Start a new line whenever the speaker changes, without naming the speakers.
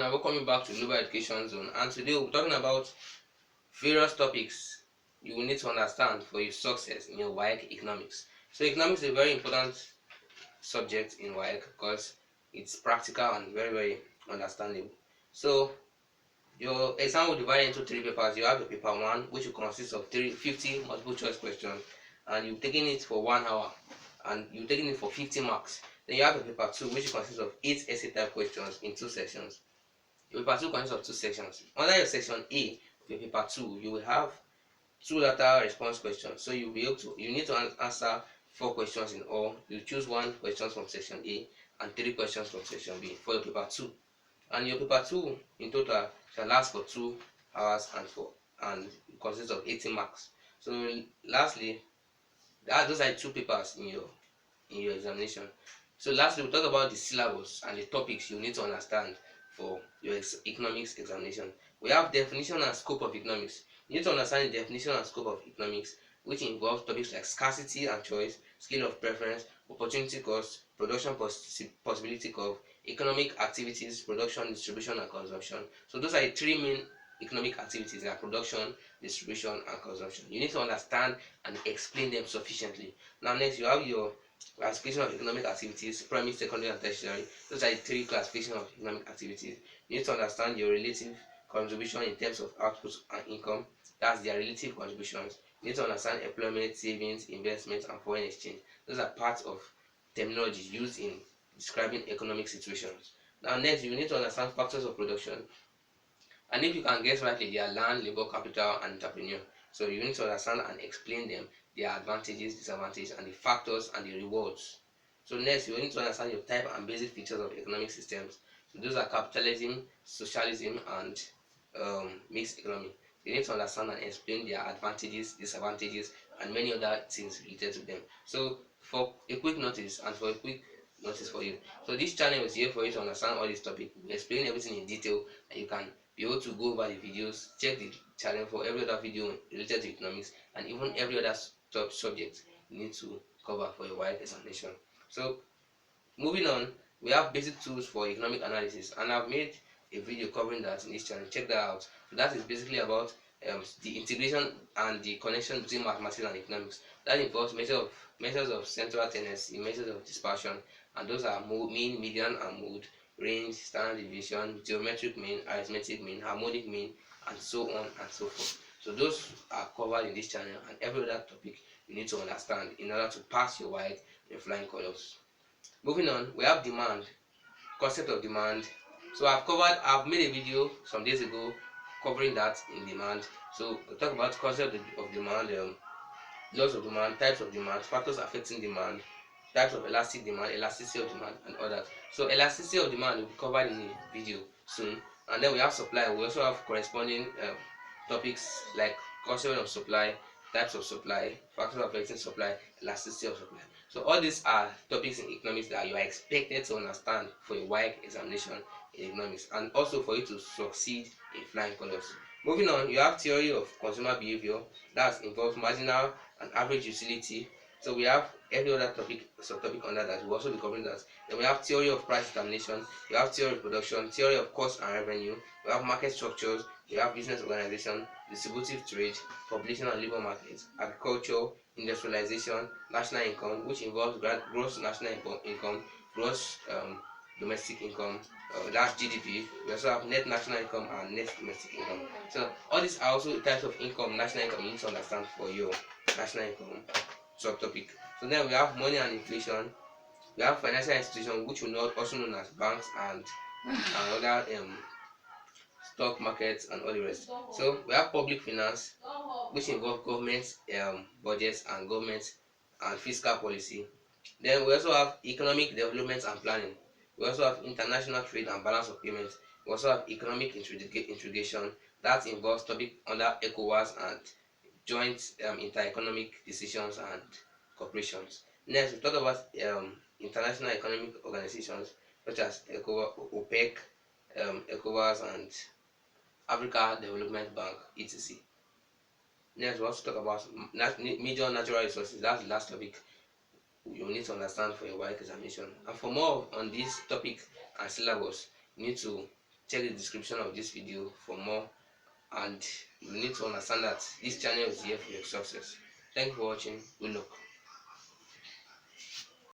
Now we're coming back to Global Education Zone, and today we're talking about various topics you will need to understand for your success in your WAEC economics. So economics is a very important subject in WAEC because it's practical and very understandable. So your exam will divide into three papers. You have your paper one, which will consist of 50 multiple choice questions, and you've taken it for 1 hour, and you've taken it for 50 marks. Then you have your paper two, which consists of 8 essay type questions in 2 sections. Your paper 2 consists of 2 sections. Under your section A of your paper 2, you will have 2 lateral response questions. So you need to answer 4 questions in all. You choose 1 question from section A and 3 questions from section B for your paper 2. And your paper 2 in total shall last for 2 hours and consists of 80 marks. So lastly, those are 2 papers in your examination. So lastly, we'll talk about the syllabus and the topics you need to understand for your economics examination. We have definition and scope of economics. You need to understand the definition and scope of economics, which involves topics like scarcity and choice, scale of preference, opportunity cost, production possibility curve, economic activities, production, distribution, and consumption. So those are the 3 main economic activities: like production, distribution, and consumption. You need to understand and explain them sufficiently. Now next, you have your classification of economic activities: primary, secondary, and tertiary. Those are the 3 classifications of economic activities. You need to understand your relative contribution in terms of output and income. That's their relative contributions. You need to understand employment, savings, investment, and foreign exchange. Those are parts of terminology used in describing economic situations. Now next, you need to understand factors of production. And if you can guess rightly, they are land, labor, capital, and entrepreneur. So you need to understand and explain them, their advantages, disadvantages, and the factors and the rewards. So next, you need to understand your type and basic features of economic systems. So those are capitalism, socialism, and mixed economy. You need to understand and explain their advantages, disadvantages, and many other things related to them. So for a quick notice for you. So this channel is here for you to understand all these topics. We explain everything in detail, and you can be able to go over the videos, check the channel for every other video related to economics, and even every other subject you need to cover for your WAEC examination. So moving on, we have basic tools for economic analysis, and I've made a video covering that in this channel. Check that out. So that is basically about the integration and the connection between mathematics and economics. That involves measures of central tendency, measures of dispersion, and those are mean, median, and mode, range, standard deviation, geometric mean, arithmetic mean, harmonic mean, and so on and so forth. So those are covered in this channel, and every other topic you need to understand in order to pass your WAEC in flying colors. Moving on, we have demand, concept of demand. So I've made a video some days ago covering that in demand. So we'll talk about concept of demand, laws of demand, types of demand, factors affecting demand, types of elastic demand, elasticity of demand, and others. So elasticity of demand will be covered in the video soon. And then we have supply. We also have corresponding topics like concept of supply, types of supply, factors affecting supply, elasticity of supply. So all these are topics in economics that you are expected to understand for your WAEC examination in economics, and also for you to succeed in flying colors. Moving on, you have theory of consumer behavior that involves marginal and average utility. So we have every other subtopic under that. We'll also be covering that. Then we have theory of price determination, we have theory of production, theory of cost and revenue, we have market structures, we have business organization, distributive trade, population and labor markets, agriculture, industrialization, national income, which involves gross national income, gross domestic income, that's GDP. We also have net national income and net domestic income. So all these are also types of income, national income you need to understand for your national income subtopic. So then we have money and inflation. We have financial institutions, which we know also known as banks and other stock markets and all the rest. So we have public finance, which involve government budgets and government and fiscal policy. Then we also have economic development and planning. We also have international trade and balance of payments. We also have economic integration that involves topic under ECOWAS and joint inter-economic decisions and corporations. Next, we talk about international economic organizations such as OPEC, ECOWAS, and Africa Development Bank, etc. Next, we also talk about major natural resources. That's the last topic you need to understand for your WAEC examination. And for more on this topic and syllabus, you need to check the description of this video for more, and you need to understand that this channel is here for your success. Thank you for watching. Good luck.